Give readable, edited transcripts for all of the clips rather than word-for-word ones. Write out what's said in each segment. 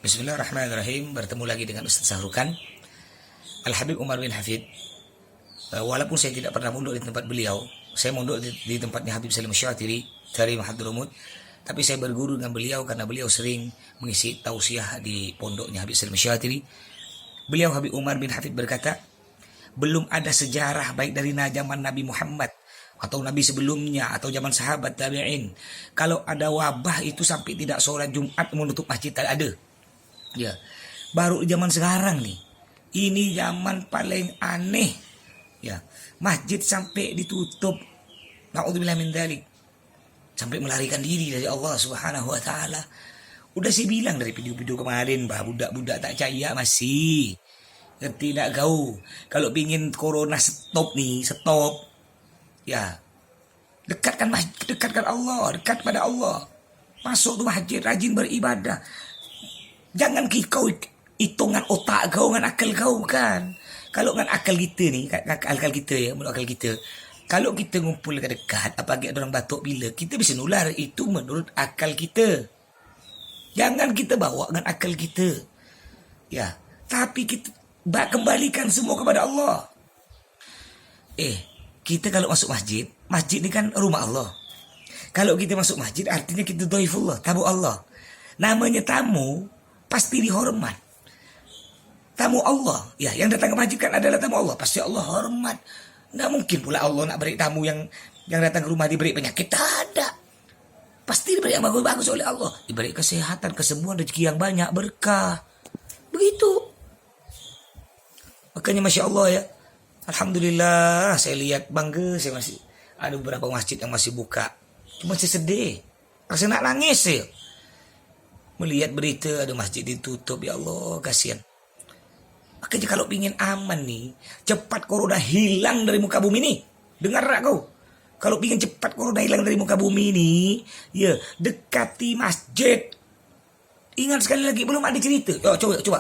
Bismillahirrahmanirrahim. Bertemu lagi dengan Ustaz Sahrukan Al-Habib Umar bin Hafid. Walaupun saya tidak pernah mondok di tempat beliau, saya mondok di tempatnya Habib Salim Syatiri dari Mahadrumut. Tapi saya berguru dengan beliau karena beliau sering mengisi tausiah di pondoknya Habib Salim Syatiri. Beliau Habib Umar bin Hafid berkata, belum ada sejarah baik dari zaman Nabi Muhammad atau Nabi sebelumnya atau zaman sahabat tabi'in, kalau ada wabah itu sampai tidak sholat Jumat menutup masjid, tak ada. Ya, baru zaman sekarang nih. Ini zaman paling aneh. Ya, masjid sampai ditutup. Na'udzubillah min dzalik. Sampai melarikan diri dari Allah Subhanahu wa taala. Udah sih bilang dari video-video kemarin, bah, budak-budak tak percaya masih. Ngerti tak kau? Kalau pingin corona stop nih, stop. Ya. Dekatkan Allah, dekat pada Allah. Masuk tuh masjid, rajin beribadah. Jangan kau hitungan otak kau dengan akal kau, kan. Kalau dengan akal kita nih, akal kita ya, menurut akal kita. Kalau kita ngumpul dekat, apalagi ada orang batuk bila, kita bisa nular. Itu menurut akal kita. Jangan kita bawa dengan akal kita. Ya, tapi kita kembalikan semua kepada Allah. Kita kalau masuk masjid, masjid ini kan rumah Allah. Kalau kita masuk masjid, artinya kita dhaifullah, tamu Allah. Namanya tamu, pasti dihormat. Tamu Allah, ya, yang datang ke masjid kan adalah tamu Allah, pasti Allah hormat. Nggak mungkin pula Allah nak beri tamu yang datang ke rumah diberi penyakit, tak ada. Pasti diberi yang bagus-bagus oleh Allah, diberi kesehatan, kesembuhan, rezeki yang banyak, berkah. Begitu. Makanya Masya Allah ya, Alhamdulillah, saya lihat bangga, saya masih ada beberapa masjid yang masih buka. Cuma saya sedih, rasa nak nangis ya. Melihat berita ada masjid ditutup, ya Allah, kasihan. Makanya kalau ingin aman nih, cepat corona hilang dari muka bumi ini. Dengar tak kau? Kalau ingin cepat corona hilang dari muka bumi ini, ya, dekati masjid. Ingat sekali lagi, belum ada cerita. Coba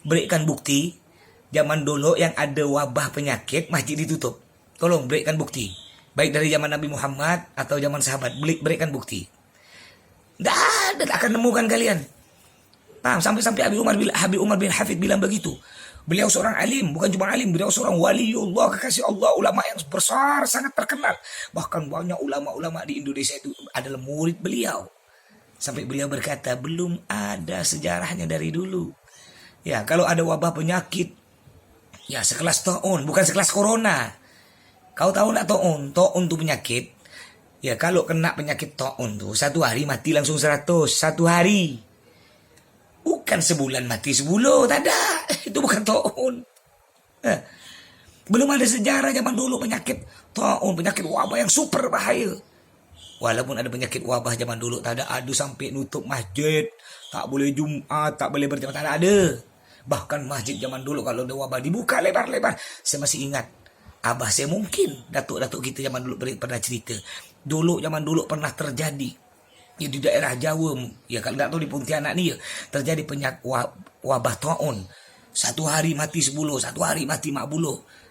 berikan bukti. Zaman dulu yang ada wabah penyakit, masjid ditutup. Tolong berikan bukti. Baik dari zaman Nabi Muhammad atau zaman sahabat, berikan bukti. Tak ada, tak akan nemukan kalian. Paham? Sampai Habib Umar bin Hafid bilang begitu. Beliau seorang alim, bukan cuma alim, beliau seorang waliullah, kekasih Allah, ulama yang besar, sangat terkenal. Bahkan banyak ulama-ulama di Indonesia itu adalah murid beliau. Sampai beliau berkata, belum ada sejarahnya dari dulu. Ya, kalau ada wabah penyakit, ya sekelas taun, bukan sekelas corona. Kau tahu tak taun? Taun itu penyakit. Ya, kalau kena penyakit taun tuh, 1 hari mati langsung 100. 1 hari. Bukan sebulan mati 10, tak ada. Itu bukan taun. Belum ada sejarah zaman dulu penyakit taun, penyakit wabah yang super bahaya. Walaupun ada penyakit wabah zaman dulu, tak ada sampai nutup masjid. Tak boleh Jumat, tak boleh berjamaah, tak ada. Bahkan masjid zaman dulu kalau ada wabah dibuka lebar-lebar. Saya masih ingat, abah saya mungkin, datuk-datuk kita zaman dulu pernah cerita. Dulu zaman dulu pernah terjadi ya di daerah Jawa, ya kalau tak tahu di Pontianak ni ya, terjadi penyakit wabah taun. 1 hari mati 10, 1 hari mati 40.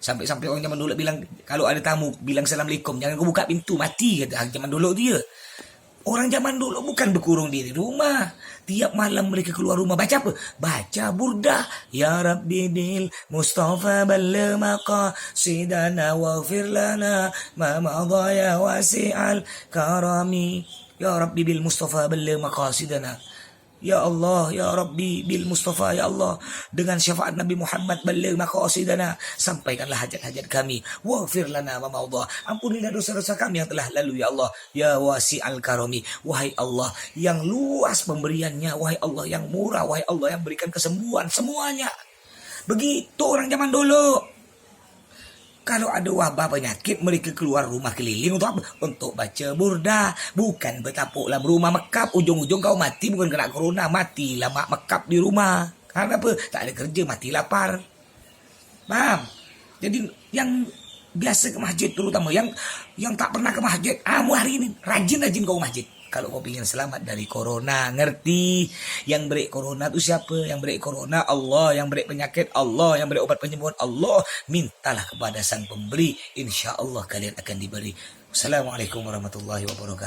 Sampai orang zaman dulu bilang, kalau ada tamu bilang assalamualaikum, jangan kau buka pintu, mati, kata zaman dulu dia. Orang zaman dulu bukan berkurung diri rumah. Tiap malam mereka keluar rumah. Baca apa? Baca burdah. Ya Rabbi bil Mustafa balla maqasidana waghfir lana ma madha ya wasi'al karami. Ya Rabbi bil Mustafa balla maqasidana. Ya Allah, Ya Rabbi bil Mustafa, ya Allah, dengan syafaat Nabi Muhammad balligh maqasidana, sampaikanlah hajat-hajat kami. Waghfir lana ma maudha, ampunilah dosa-dosa kami yang telah lalu, ya Allah. Ya wasi'al karami, wahai Allah yang luas pemberiannya, wahai Allah yang murah, wahai Allah yang berikan kesembuhan semuanya. Begitu orang zaman dulu. Kalau ada wabah penyakit, mereka keluar rumah keliling untuk apa? Untuk baca burdah. Bukan bertapuk dalam rumah mekap. Ujung-ujung kau mati bukan kena corona. Matilah mak mekap di rumah. Karena apa? Tak ada kerja, mati lapar. Paham? Jadi yang biasa ke masjid, terutama yang tak pernah ke masjid, hari ini rajin-rajin kau masjid. Kalau kau ingin selamat dari corona, ngerti? Yang beri corona itu siapa? Yang beri corona Allah, yang beri penyakit Allah, yang beri obat penyembuhan Allah. Mintalah kepada Sang Pemberi, insya Allah kalian akan diberi. Assalamualaikum warahmatullahi wabarakatuh.